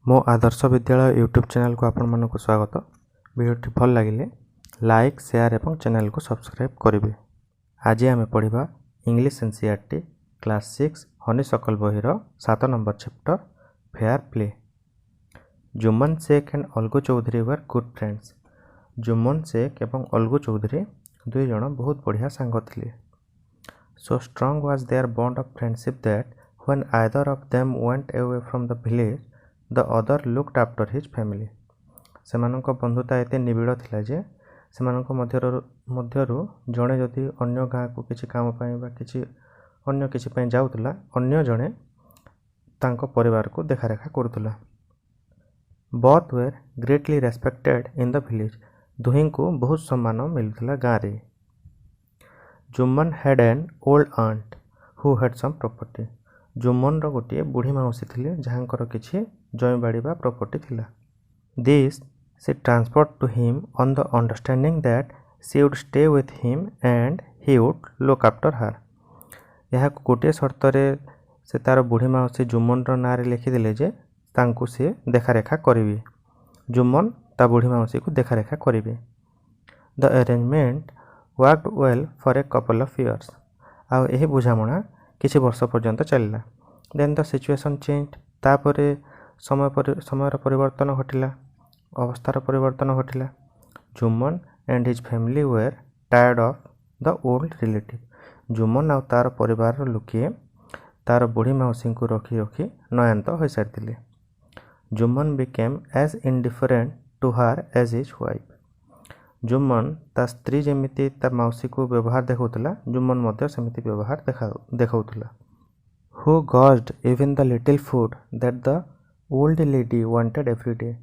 मो Adarsh Vidyalaya YouTube channel को आपण मानक स्वागत। वीडियोटी भल लगे लाइक शेयर एवं चैनल को सब्सक्राइब करेंगे। आज आम पढ़ा इंग्लिश एनसीईआरटी क्लास 6 हनीसकल बहिर 7 number chapter fair play. Jumman Shaikh and Algu Chaudhary were good friends. Jumman Shaikh एवं अलगू चौधरी दुई जन बहुत बढ़िया सांग थे। So strong was their bond of friendship that when either of them went away from the village the other looked after his family. सेमानक बंधुता एते निबिड़ थिला जे सेमानक मध्यरु जणे जदि अन्य गाँ को किछि काम पई बा किछि अन्य किछि पई जाउतला अन्य जणे तांको परिवार को देखारेखा करतुला। Both were greatly respected in the village. दुहिं को बहुत सम्मान मिलुतला गाँ रे। Jumman had an old aunt who had some property. जुम्मन रो गोटे बुढ़ी माउसी थिले जहाँकर किछि जमीबाड़ी बा प्रॉपर्टी थिला। This she transferred to him on the understanding that she would stay with him and he would look after her. यह गोटे शर्त रे से तार बुढ़ी माउसी जुम्मन रो नारे लिखिदेले जे तांकु से देखारेखा करिवे। जुम्मन ता बुढ़ी माउसी को देखारेखा करिवे। The arrangement worked well for a couple of years. आ एही बुझामणा किछि वर्ष पर्यंत चलला। Then the situation change. तापरे समयर परिवर्तन घटिला, अवस्थार परिवर्तन घटिला। Jumman and his family were tired of the old relative. Jumman आ तार परिवार लोके तार बुढ़ी माउसी को रखी रखी नयांत हो सारी। Jumman became as indifferent to her as his wife. Jumman ता स्त्री जेमिति ता माउसी को व्यवहार देखौतला जुम्मन मध्य सेमिति व्यवहार देखौतला। Who grudged even the little food that the old lady wanted every day.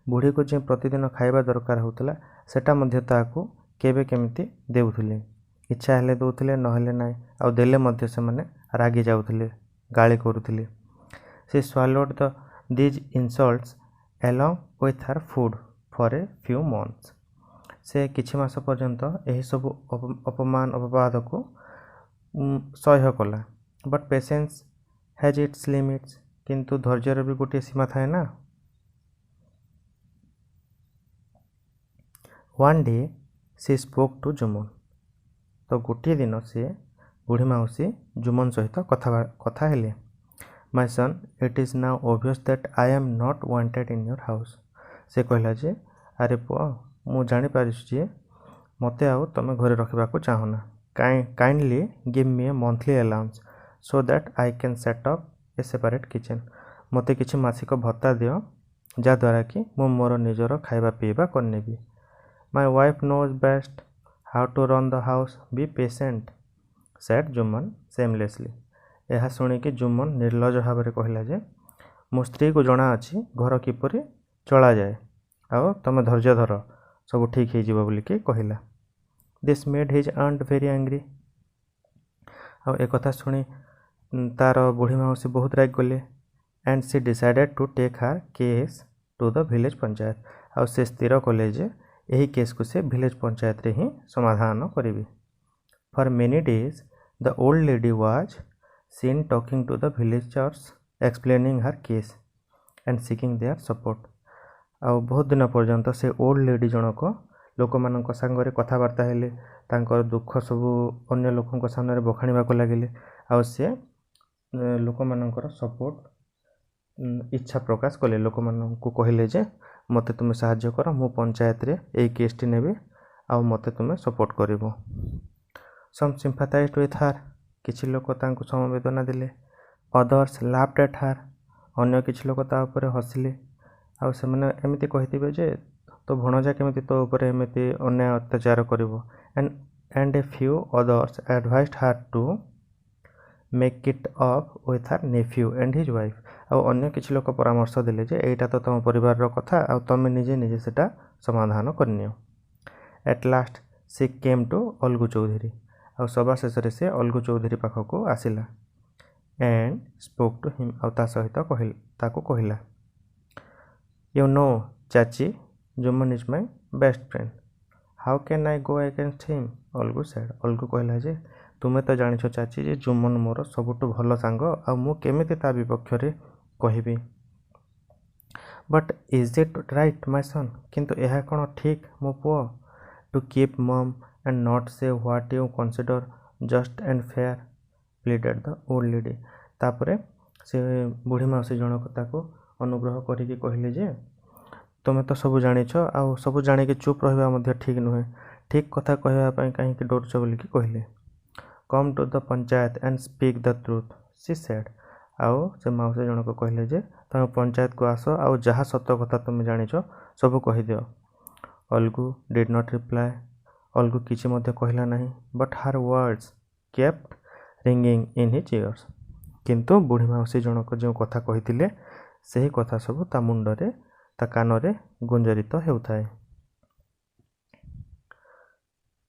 बुढ़ी को जे प्रतिदिन खाइबा दरकार होतला सेटा मध्य ताकू केबे केमिति देउथले। इच्छा हेले दउथले नहेले नाय आ देले मध्य से माने रागी जाउथले, गाली करूथले। सी swallowed these insults along with her food for a few months। से किछि मास पर्यंत एही सब अपमान अपवाद को सह्य कला। But patience has its limits. किंतु धैर्यर भी गोटे सीमा थाए ना। One day she spoke to Jumman. तो गोटे दिन से बुढ़ी माउसी जुम्मन सहित कथा हेले। My son it is now obvious that I am not wanted in your house. से कहला जे अरे पुआ मु जानी पारिछु जे मते आउ तमे घरे रखबा को चाहना। Kindly give me A monthly allowance so that I can set up A separate kitchen. मते किछि मासिक भत्ता दियो जा द्वारा कि मु मोर निजर खाइबा पीबा करनेबी। My wife knows best how to run the house. Be patient said Jumman shamelessly. यह शुणी कि जुम्मन निर्लज भाव में कहला जे मो स्त्री को जना अछि घर किपरि चला जाए आ तमे धैर्य धर सब ठीक हो बोलिकी कहला। This made his aunt very angry. आ एक कथा शुणी तार बुढ़ी माउसी बहुत राग गले। And she decided to take her case to the village panchayat. आ से स्थिर कले जे यही केस को से विलेज पंचायत रे ही समाधान करिवे। For many days the old lady was seen talking to the villagers explaining her case and seeking their support. आ बहुत दिन पर्यंत से ओल्ड लेडी जनक लोक मान सांगे कथबार्ता हेले, तांकर दुख सबू अन्य लोकों सामने बखाणीबा को लगिले। आ से लोक मानकर सपोर्ट इच्छा प्रकाश कले। लोक मान को कहले जे मते तुमे साहाय्य कर, मु पंचायत रे एई केसटी नेबे आ मते तुमे सपोर्ट करिवो। Some सिंपैथाइज्ड with her. किछि लोक तांको समवेदना दिले। Others laughed at her. अन्य किछि लोक ता ऊपर हसिले। आ से माने एमिति कहितिबे जे तो भणजा केमिति तो ऊपर एमिति अन्याय अत्याचार करिवो। And a few others advised her to make it up with her nephew and his wife. आ अन्य किछि लोक परामर्श दिले जे एटा तो तम परिवार रो कथा आ तमे निजे सेटा समाधान करनियो। At last she came to Algu Chaudhary. आ सभा शेष से अलगू चौधरी पाख को आसिला। And spoke to him. आ ता सहित ताको कहला यू नो चाची Jumman is my best friend. How can I go against him. Algu said. Algu कहला जे तुमे तो जानिछ चाची जे जुम्मन मोर सबुठु भल सांग आ मु केमिति ता विपक्ष रे कहिबी। But is it right my son, किंतु यह कौन ठीक मो पुओ, to keep mum and not say what you consider just and fair, pleaded the old lady. तापरे से बुढ़ी माउसी जनक ताको अनुग्रह करिकी कहले जे तुम तो सब जानिछ आउ सब जानिकी चुप रहिबा मध्य ठीक नुहे, ठीक कथा कहबा पई काहे कि डरछ बोलिकी कहले। Come to the panchayat and speak the truth, she said. आउ से माउसी जनक कहले जे तुम पंचायत को आस आउ जहाँ सत कथा तुम जानिछ सब कहिदियो। Algu did not reply, Algu किछि मध्य कहला नहीं, but her words kept ringing in his ears. किंतु बुढ़ी माउसी जनक जो कथा कहिथिले सेही कथा सब ता मुंडरे ता कानरे गुंजरित हेउथाए।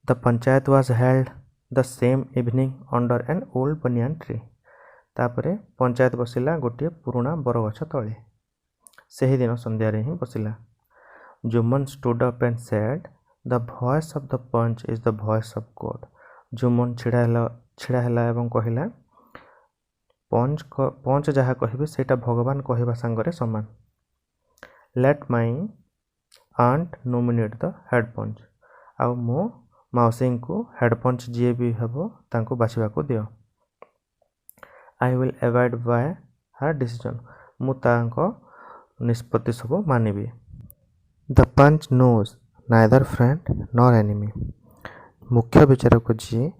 The panchayat was held the same evening under an old banyan tree. तापरे पंचायत बसिला गोटे पुराना बरगछ तले, सेही दिन संध्यारे ही बसिला। Jumman stood up and said the voice of the panch is the voice of God. Jumman छिड़ा हैला एवं कहिला पंच जहाँ कहबे सेटा भगवान कहबा संगरे समान। Let my aunt nominate the head panch, आउ मो माउसी को हेड पंच जी भी हेबो तांको बाछिबा को दियो। I will abide by her decision, मु तांको निष्पत्ति सब मानिबी। The panch knows neither friend nor enemy. मुख्य विचारक जी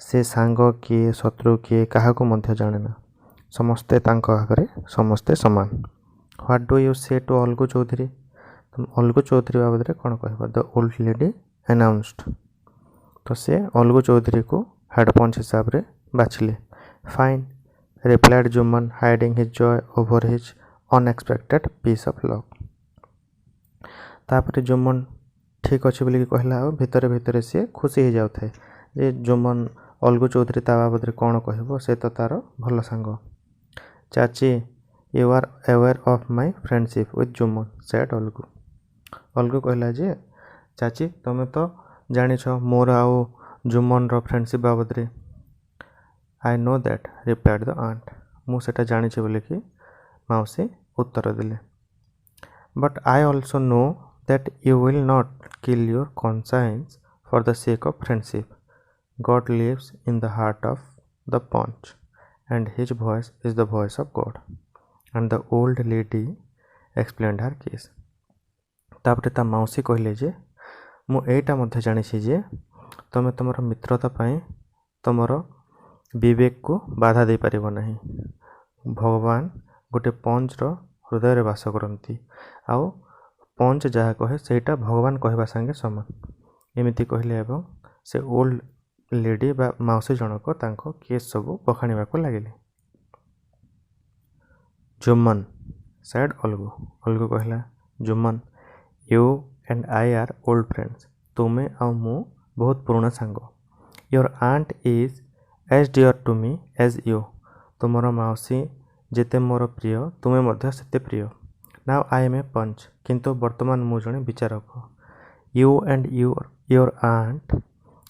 से सांग किए शत्रु किए काहा को मध्य जाने ना, समस्ते तांको आगरे समस्ते समान। व्हाट डू यू से टू अलगू चौधरी, तुम अलगू चौधरी बाबद रे कौन कहबा, द ओल्ड लेडी अनाउंस्ड। तो से अलगू चौधरी को हेड पंच हिसाब रे बाछिले। Fine, replied Jumman hiding his joy over his unexpected piece of luck. तापर जुम्मन ठीक अच्छे बोलिकी कहला और भितरे भितरे सी खुशी हो जाए जे जुम्मन अलगू चौधरी ता बाबद रे कौन कहबो, से तो तार भल सांग। Chachi you are aware of my friendship with Jumman, said Algu. Algu कहला जे चाची तुम तो जानिछ मोर आउ जुम्मन रो फ्रेंडशिप बाबद रे। I know that, replied the aunt. मु सेटा जानिछ बोलिकी माउसी उत्तर देले। But I also know that you will not kill your conscience for the sake of friendship. God lives in the heart of the punch and his voice is the voice of God. And the old lady explained her case. तापरे ता माउसी कहले जे मु एटा मध्य जानिछि जे तमे तमर मित्रता पाई तमर विवेक को बाधा दे पारिबो नाही। भगवान गोटे पंच रो हृदय रे वास करंती आउ पंच जहाँ कहे सेटा भगवान कहबा संगे समान। एमिति कहले एवं से ओल्ड लेडी बा माउसी जनक तांको केस सब बखाणीबा को लागिले। जुम्मन सेड अलगू। अलगू कहला Jumman you and I are old friends, तुमे आउ मु बहुत पुराना सांग। Your aunt is as dear to me as you, तुमर माउसी जेते मोर प्रिय तुमे मध्य सेते प्रिय। नाउ आई एम ए पंच, किंतु वर्तमान मु जणे विचारक। You and your aunt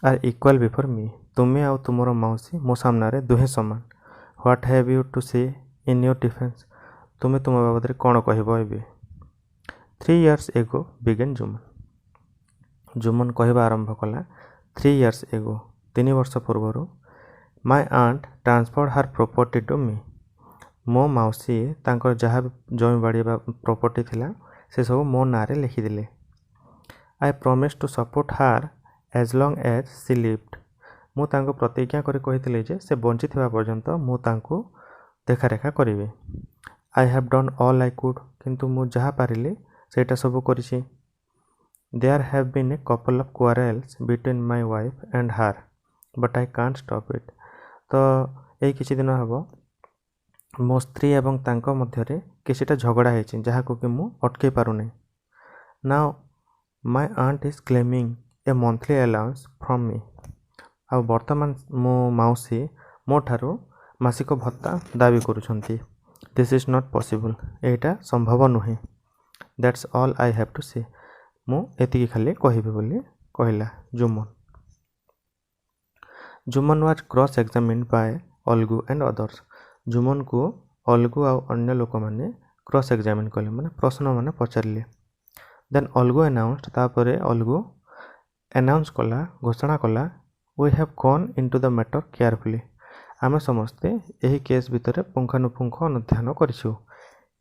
are equal before me, तुमे आउ तुमर माउसी मो सामना रे दुहे समान। व्हाट हैव यू टू से इन योर डिफेंस, तुमे तुम बाबद रे कौन कहबो एबे। 3 years एगो बिगेन जुम्मन। जुम्मन कहबा आरंभ कला 3 years एगो, 3 वर्ष पूर्व my aunt transferred her property to me, मो माउसी तांकर जहाँ जमी बाड़ी प्रॉपर्टी थिला से सब मो नारे लिखिदेले। आई प्रॉमिस टू सपोर्ट हार as long as she lived, मु तांको प्रतिज्ञा करी कहिथिले जे से बंची थिबा पर्यंत मु तांको देखा रेखा करिवे। I have done all I could, किंतु मु जहाँ पारिले सेटा सब करिछि। There have been a couple of quarrels between my wife and her but I can't stop it. तो एई किछि दिन हबो मो स्त्री एवं तांको मध्यरे किछिटा झगड़ा होइछि जहाको कि मु अटके पारु नै। Now my aunt is claiming a monthly allowance from me, आ वर्तमान मो माउसी मो ठारो मासिक भत्ता दाबी करूछंती। दिस इज नॉट पॉसिबल, एटा संभव नुहे। That's all I have to say, मु एतिकी खाली कहिबे बोली कहला Jumman. Jumman was cross examined by Algu and others. Jumman को अलगू आ अन्य लोक माने क्रॉस एग्जामिन कले माने प्रश्न माने पचारे। देन अलगू अनाउंस्ड तापरे अलगू अनाउंस कला घोषणा कला we have gone into the matter carefully आम समस्ते यही केस भितर पुंखानुपुंख अनुध्यान करिछु।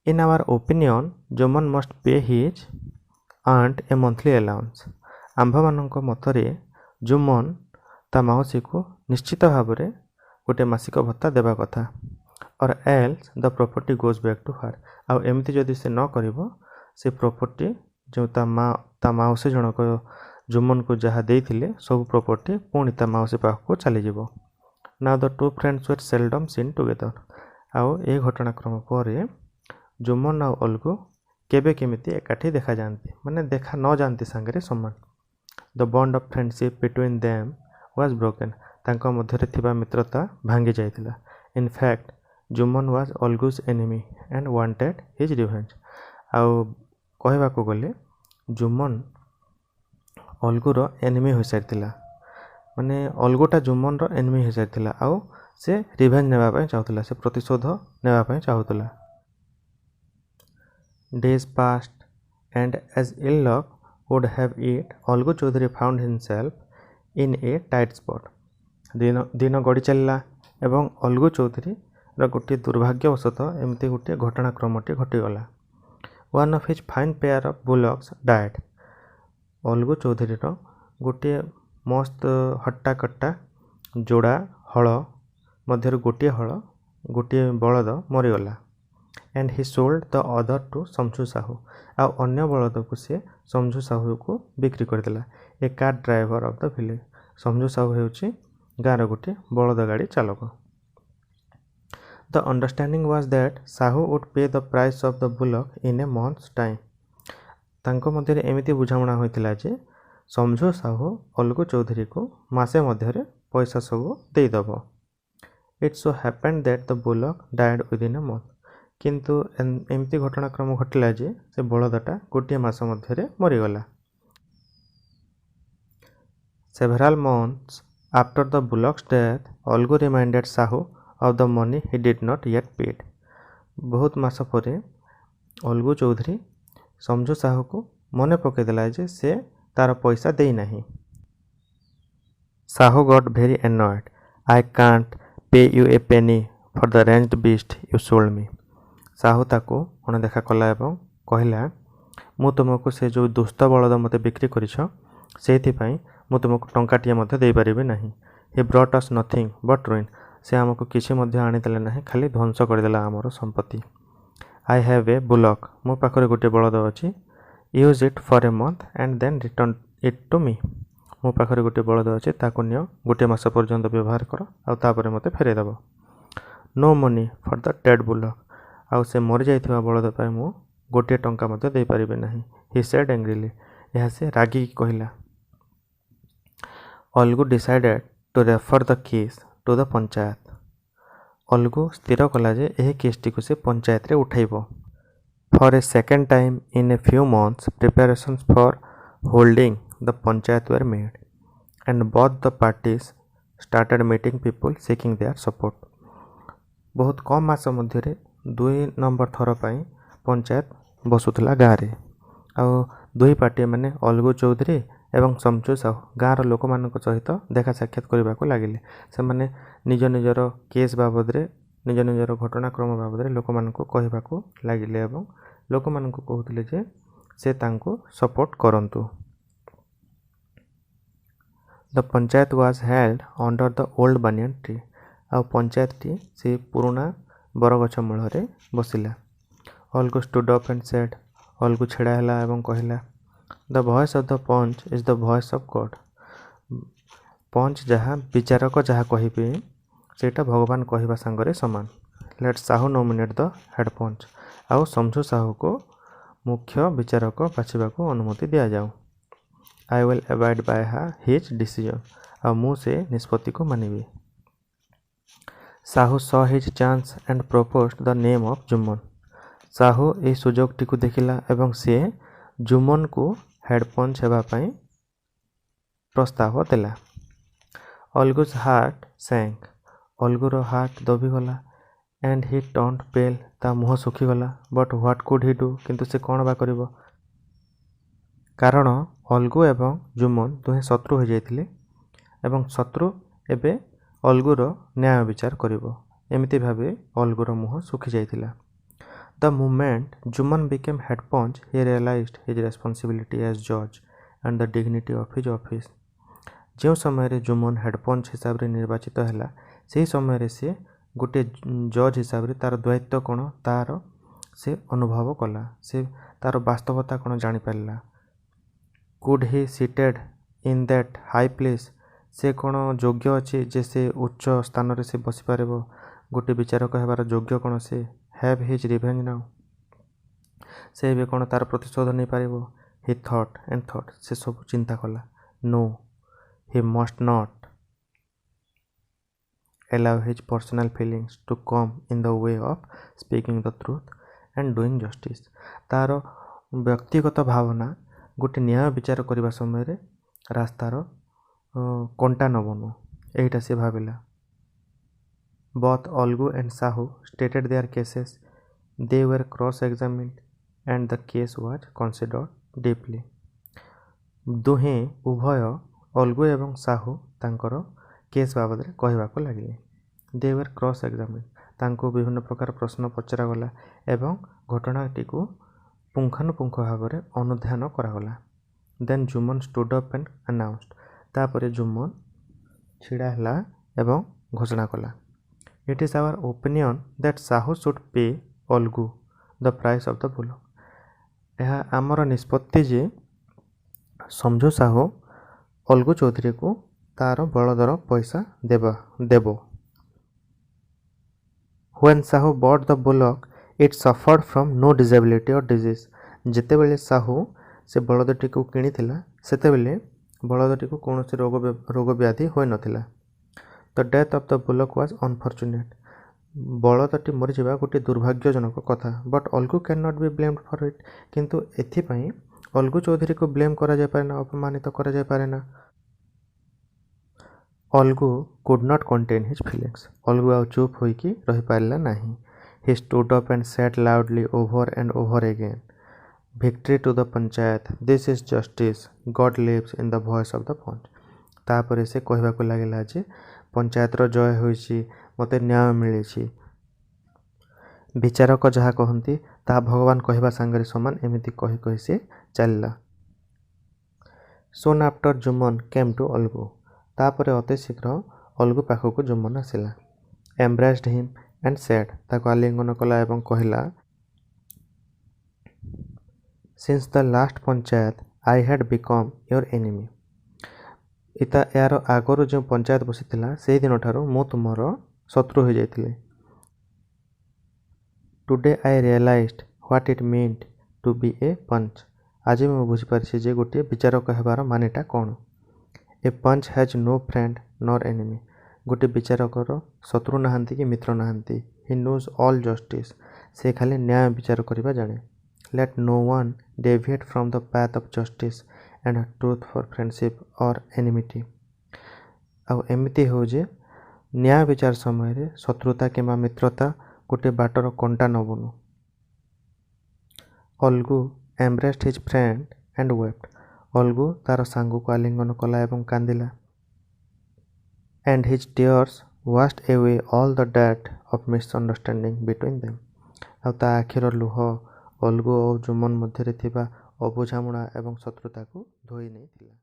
In our opinion Jumman must pay his aunt a monthly allowance आंभ मानक मतरे जुम्मन ता माउसी को निश्चित भाव में गोटे मासिक भत्ता देवा कथा or else the property goes back to her आउ एमती जदि से न करिवो से प्रॉपर्टी जो ता माउसी जनक जुम्मन को जहाँ देइथिले सब प्रॉपर्टी पुणी ता माउसी पाख को चली जिवो। Now the two friends were seldom seen together आउ ए घटनाक्रम पर जुम्मन आउ अलगू केबे केमिति एकाठी देखा जाती माने देखा न जानती सांगरे समान। The bond of friendship between them was broken तांको मध्यरे थिबा मित्रता भांगी जाइतिला। In fact Jumman was Algu's enemy and wanted his revenge आउ कहबा को गले जुम्मन अलगूर एनिमी हो सारिथिला माने अलगूटा जुम्मन रो एनिमी हो सारिथिला आउ से रिवेंज नेबा पय चाहुतला से प्रतिशोध नेबा पय चाहुतला। Days passed, and as ill luck would have it, Algu Chaudhary found himself in a tight spot. दिन गड़ी चलला एवं अलगू चौधरी गोटे दुर्भाग्यवशतः एमती गोटे घटनाक्रमटी घटीगला। One of his fine pair of bullocks died Algu Chaudhary गोटे मस्त हट्टा कट्टा जोड़ा हल मध्य गोटे हल गोटे बलद मरीगला। And he sold the other two Samjhu Sahu आउ अन्य बलद को सी समझू साहू को बिक्री करदेला। A car driver of the village Samjhu Sahu होउची गाँव गोटे बलद गाड़ी चालक। The understanding was that Sahu would pay the price of the bullock in a month's time तांको मध्य एमती बुझामणा होइतिला जे समझू साहू अलगू चौधरी को मासे मध्य पैसा सब देदब। It so happened that the bullock died within a month किंतु एमती घटनाक्रम घटला जे से बलदटा गोटे मास मध्य मरीगला। सेveral months after the bullocks death Algu reminded Sahu of the money he did not yet paid बहुत मास परे अलगू चौधरी समझू साहू को मने पकेदेला जे से तार पैसा देई नहीं। Sahu got very annoyed. I can't pay you a penny for the ranged beast you sold me. Sahu ताको अणदेखा कला एवं कहला मु तुमको से जो दुष्ट बलद मते बिक्री करिछ सेथिपाई मु तुमको टंकाटिए मध्य देई परिबे नाही। he brought us nothing but ruin से हमको किसी मध्य आनी देले नाही खाली ध्वंस करदेला हमर संपत्ति। I have a bullock मो पाखरे गोटे बलद अछि use it for a month and then return it to me मो पाखरे गोटे बलद अछि ताको नियो गोटे मास पर्यंत व्यवहार कर आ तापरे मते फेरे दबो। no money for the dead bullock आउ से मरि जाइथिबा बलद पाई मु गोटे टंका मते दे परिबे नाही। he said angrily यहा से रागी कहिला। Algu decided to refer the case to the panchayat Algu स्थिर कला जे एही केसटी को से पंचायत रे उठाइबो। For a second time in a few months preparations for holding the panchayat were made and both the parties started meeting people seeking their support बहुत कम मास मध्य 2 नंबर थर पाई पंचायत बसुतला गाँव रे आउ दुई पार्टी माने अलगू चौधरी एवं समझू साहू गाँवर लोक मान सहित देखा साक्षात करने को लगिले से माने निज निजर केस बाबद निज निजर घटनाक्रम बाबद लोक मान कहवाक लगिले एवं लोक मान कहते जे से तांको सपोर्ट करंतु। The panchayat was held under the old banyan tree आ पंचायत टी से पुराना बरगछ मूल बसिला। Algu stood up and said Algu छेड़ा है एवं कहला the voice of the panch is the voice of God panch जहाँ विचारक जहाँ कहिबे सेटा भगवान कहवा सांगरे समान। Let Sahu nominate the head panch आउ समझू साहू को मुख्य विचारक बाछिबा को अनुमति दिया जाऊ। I will abide by his decision आ मु से निष्पत्ति को मानिबी। Sahu saw his chance and proposed the name of Jumman Sahu ए सुजोग टी को देखिला एवं से जुम्मन को हेड पंच हेबा पई प्रस्ताव देला। अलगूज हार्ट सैंक अलगूर हार्ट दबी गला एंड ही टर्न्ड पेल ता मुह सुखीगला but what could he do किंतु से कौन बा करिवो कारण अलगू एवं जुम्मन दुहें शत्रु हो जाइथिले एवं शत्रु एबे अलगूर न्याय विचार करिवो एमिति भाबे अलगूर मुह सुखी जाइथिला। The moment Jumman became head panch he realised his responsibility as जज and the dignity of his office. जो समय जुम्मन हेड पंच हिसाब से निर्वाचित है से समय से गोटे जज हिसाब से तार दायित्व कौन तार से अनुभव कला से तार वास्तवता कौन जानीपारा। Could he seated in that high place से कौन योग्य अच्छे जे से उच्च स्थान रे से बसी पार गोटे विचारक होबार योग्य कौन से हैव हिज रिवेंज नाउ से भी कौन तार प्रतिशोध नहीं पार। ही थॉट एंड थॉट से सब चिंता कला no he must not allow his personal feelings to come in the way of speaking the truth and doing justice। तार व्यक्तिगत भावना गोटे न्याय विचार करने समय रास्तार कंटा न बनू एटा से भाविला। Both Algu and Sahu stated their cases, they were cross examined and the case was considered deeply। दुहें उभय अलगू एवं साहू तांकर केस बाबद कहवाक लगे। दे वर क्रॉस एग्जामिन तांको विभिन्न प्रकार प्रश्न पचरागला एवं घटनाटी को पुंखानुपुंख भाव में अनुध्यान करागला। Then Jumman stood up and announced तापर जुम्मन छिड़ा है एवं घोषणा कला it is our opinion that Sahu should pay Algu the price of the bull. यह आमर निष्पत्ति जे समझू साहू अलगू चौधरी को तार बलदर पैसा देव। When Sahu bought the bullock it suffered from no disability or disease। जितेबेले Sahu से बलदटी को किनिथिला सेतेबेले बलदटी को कौन से रोग व्याधि होई नथिला। The death of the bullock was unfortunate। बलदटी मरीजा गोटे दुर्भाग्यजनक कथा but Algu can not be blamed for it किंतु एथिपाई अलगू चौधरी को ब्लेम करा जाय पारे ना अपमानित करा जाय पारे ना। Algu could not contain his feelings Algu आउ चुप होइकी रही पारिला नाही। He stood up and said loudly over and over again victory to the panchayat this is justice God lives in the voice of the panch. तापर से कहबाक लागला जे पंचायतर जय होइछि मते न्याय मिलिछि विचारक जहाँ कहती ता भगवान कहवा सांगरे समान एमिति कही कही से चलला। Soon after Jumman came to Algu तापर अति शीघ्र अलगू पाखक जुम्मन आसिला। एम्ब्रेस्ड हिम एंड सेड ताको आलिंगन कला एवं कहला since the last panchayat I had become your enemy. इता यार आगरू जो पंचायत बसीथिला से दिन ठारू मु तुमर शत्रु हो जाइथिले। Today I realised what it meant to be a panch आज मैं बुझीपारी जे गोटे विचारक हेबार मानेटा कौन। A panch has no friend nor enemy गोटे विचारकर शत्रु नहांती कि मित्र नहांती। ही नोज ऑल जस्टिस से खाली न्याय विचार करबा जाने। Let no one deviate from the path of justice and truth for friendship और एनिमिटी। आउ एमिति हो जे न्याय विचार समय शत्रुता किंबा मित्रता गोटे बाटर कंटा न बनू। Algu embraced his friend and wept Algu तार सांग को आलिंगन कला एवं कांदिला। And his tears washed away all the debt of misunderstanding between them आ ता आखिर लुह अलगू और जुम्मन मध्य अबुझामुणा एवं शत्रुता को धोई नहीं थिला।